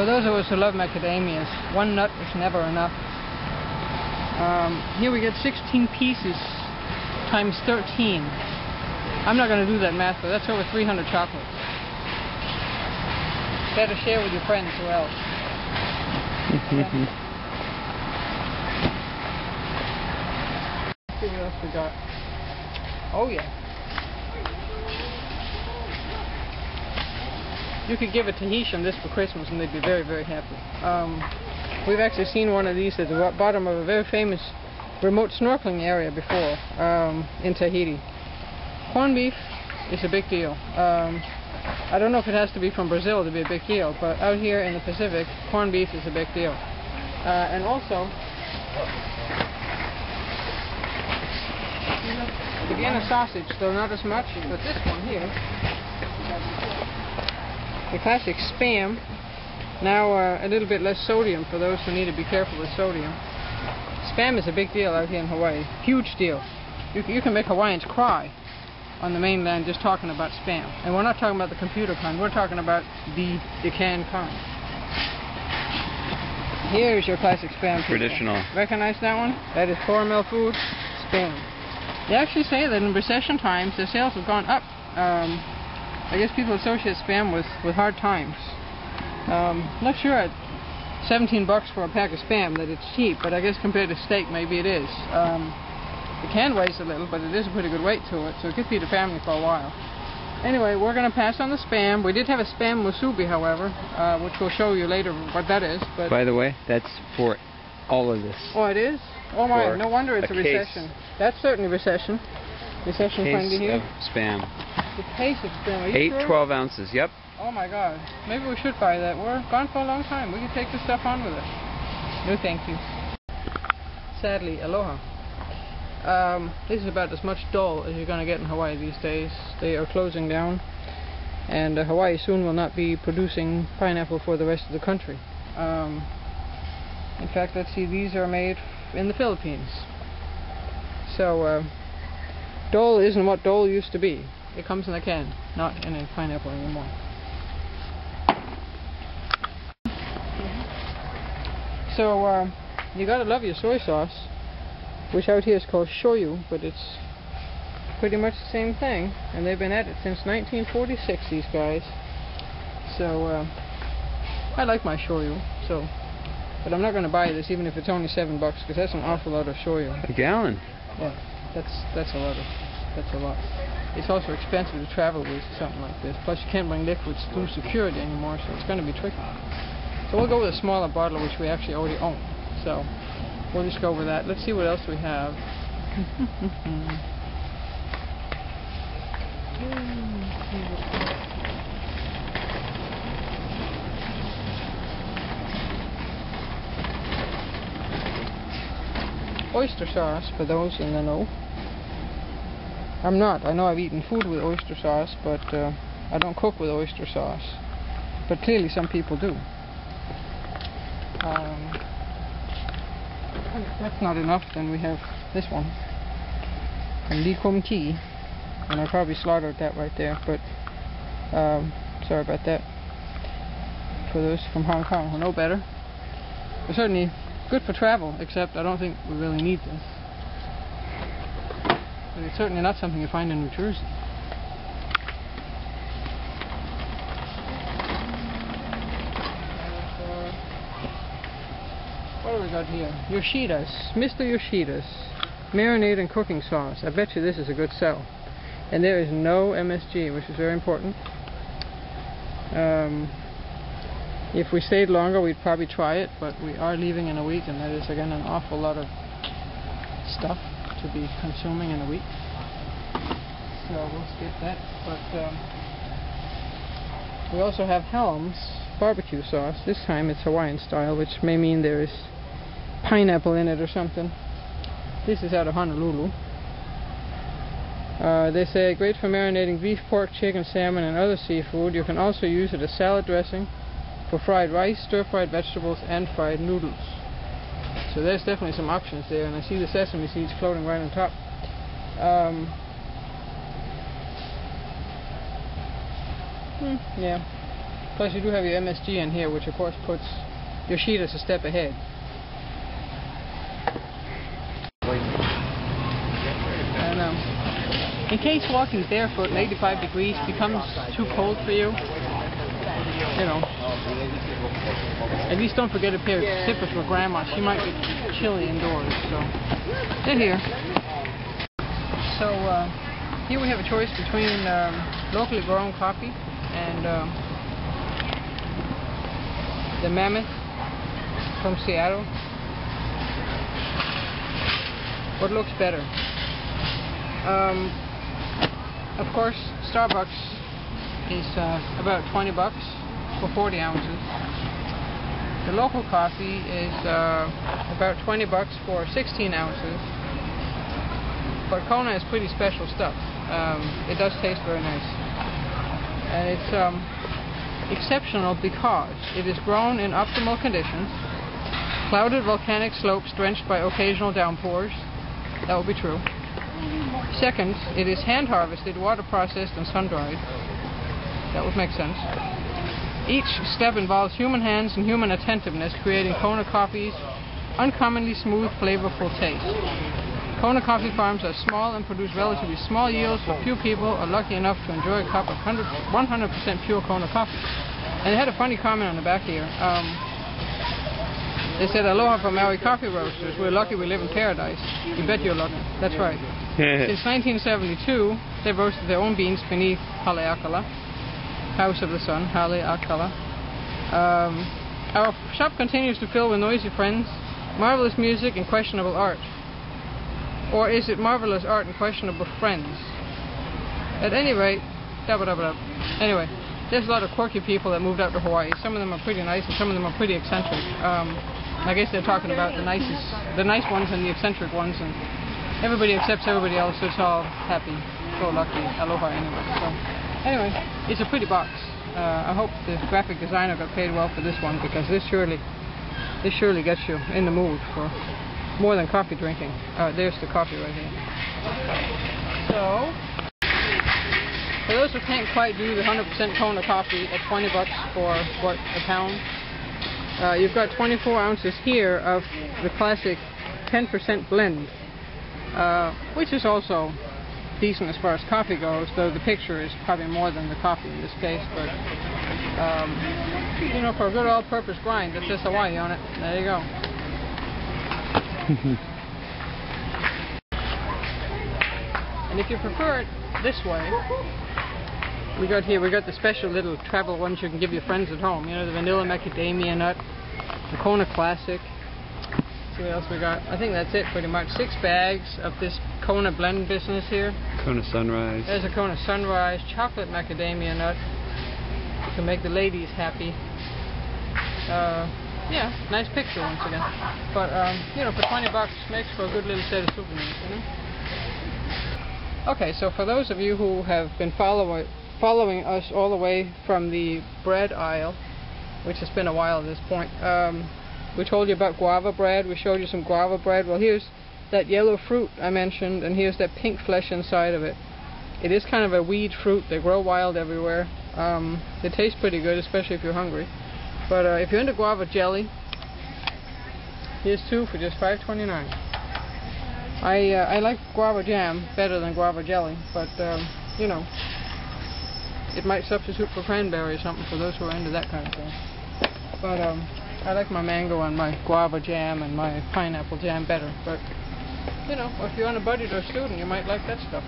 For those of us who love macadamias, one nut is never enough. Here we get 16 pieces times 13. I'm not going to do that math, but that's over 300 chocolates. Better share with your friends who else. Let's see what else we got. Oh yeah. You could give a Tahitian this for Christmas and they'd be very, very happy. We've actually seen one of these at the bottom of a very famous remote snorkeling area before in Tahiti. Corned beef is a big deal. I don't know if it has to be from Brazil to be a big deal, but out here in the Pacific, corned beef is a big deal. And also, the Vienna sausage, though not as much, but this one here, the classic Spam, now a little bit less sodium for those who need to be careful with sodium. Spam is a big deal out here in Hawaii, huge deal. You can make Hawaiians cry on the mainland just talking about Spam. And we're not talking about the computer kind, we're talking about the canned kind. Here's your classic Spam. Traditional. Pizza. Recognize that one? That is Cornmeal food, Spam. They actually say that in recession times, the sales have gone up. I guess people associate Spam with hard times. Not sure at 17 bucks for a pack of Spam that it's cheap, but I guess compared to steak, maybe it is. The can weighs a little, but it is a pretty good weight to it, so it could feed a family for a while. Anyway, we're going to pass on the Spam. We did have a Spam musubi, however, which we'll show you later what that is. But by the way, that's for all of this. Oh, it is? Oh my, no wonder it's a recession. That's certainly recession. Recession friendly here. Of Spam. The case of Spam. Are you 8 sure? 12 ounces, yep. Oh my god. Maybe we should buy that. We're gone for a long time. We can take this stuff on with us. No thank you. Sadly, aloha. This is about as much dole as you're going to get in Hawaii these days. They are closing down, and Hawaii soon will not be producing pineapple for the rest of the country. In fact, let's see, these are made in the Philippines. So, dole isn't what dole used to be. It comes in a can, not in a pineapple anymore. So, you gotta love your soy sauce, which out here is called shoyu, but it's pretty much the same thing, and they've been at it since 1946, these guys. So, I like my shoyu, so, but I'm not going to buy this even if it's only $7, because that's an awful lot of shoyu. A gallon? Yeah, that's a lot. It's also expensive to travel with something like this, plus you can't bring liquids through security anymore, so it's going to be tricky. So we'll go with a smaller bottle, which we actually already own. So we'll just go with that. Let's see what else we have. Oyster sauce, for those in the know. I'm not. I know I've eaten food with oyster sauce, but I don't cook with oyster sauce. But clearly some people do. If that's not enough, then we have this one from Likum Tea, and I probably slaughtered that right there, but sorry about that. For those from Hong Kong who know better, but certainly good for travel, except I don't think we really need this. But it's certainly not something you find in New Jersey. What do we got here? Yoshida's, Mr. Yoshida's marinade and cooking sauce. I bet you this is a good sell. And there is no MSG, which is very important. If we stayed longer, we'd probably try it, but we are leaving in a week, and that is again an awful lot of stuff to be consuming in a week. So we'll skip that. But we also have Helm's barbecue sauce. This time it's Hawaiian style, which may mean there is pineapple in it or something. This is out of Honolulu. They say great for marinating beef, pork, chicken, salmon, and other seafood. You can also use it as salad dressing for fried rice, stir-fried vegetables, and fried noodles. So there's definitely some options there, and I see the sesame seeds floating right on top. Yeah, Plus you do have your MSG in here, which of course puts your Sheetas a step ahead. I know. In case walking barefoot in 85 degrees becomes too cold for you, you know, at least don't forget a pair of slippers for Grandma. She might get chilly indoors, so they're here. So here we have a choice between locally grown coffee and the Mammoth from Seattle. What looks better? Of course, Starbucks is about 20 bucks for 40 ounces. The local coffee is about 20 bucks for 16 ounces. But Kona is pretty special stuff. It does taste very nice. And it's exceptional because it is grown in optimal conditions. Clouded volcanic slopes drenched by occasional downpours. That will be true. Second, it is hand harvested, water processed, and sun dried. That would make sense. Each step involves human hands and human attentiveness, creating Kona coffee's uncommonly smooth, flavorful taste. Kona coffee farms are small and produce relatively small yields, but few people are lucky enough to enjoy a cup of 100% pure Kona coffee. And they had a funny comment on the back here. They said, "Aloha from Maui Coffee Roasters. We're lucky we live in paradise." You bet you're lucky. That's right. Since 1972, they've roasted their own beans beneath Haleakala, House of the Sun, Haleakala. Our shop continues to fill with noisy friends, marvelous music, and questionable art. Or is it marvelous art and questionable friends? At any rate, anyway, there's a lot of quirky people that moved out to Hawaii. Some of them are pretty nice, and some of them are pretty eccentric. I guess they're talking about the nice ones and the eccentric ones, and everybody accepts everybody else, so it's all happy, go lucky, aloha anyway. So, anyway, it's a pretty box. I hope the graphic designer got paid well for this one, because this surely gets you in the mood for more than coffee drinking. There's the coffee right here. So, for those who can't quite do the 100% Kona coffee at 20 bucks for, what, a pound? You've got 24 ounces here of the classic 10% blend, which is also decent as far as coffee goes, though the picture is probably more than the coffee in this case. But, you know, for a good all-purpose grind that says Hawaii on it, there you go. And if you prefer it this way, we got the special little travel ones you can give your friends at home. You know, the vanilla macadamia nut, the Kona classic. Let's see what else we got. I think that's it pretty much. 6 bags of this Kona blend business here. Kona Sunrise. There's a Kona Sunrise, chocolate macadamia nut to make the ladies happy. Yeah, nice picture once again. But, you know, for 20 bucks makes for a good little set of souvenirs, you know? Okay, so for those of you who have been following us all the way from the bread aisle, which has been a while at this point, we told you about guava bread. We showed you some guava bread. Well, here's that yellow fruit I mentioned, and here's that pink flesh inside of it. It is kind of a weed fruit. They grow wild everywhere. They taste pretty good, especially if you're hungry. But if you're into guava jelly, here's 2 for just $5.29. I like guava jam better than guava jelly, but you know, it might substitute for cranberry or something for those who are into that kind of thing. But I like my mango and my guava jam and my pineapple jam better. But you know, if you're on a budget or a student, you might like that stuff.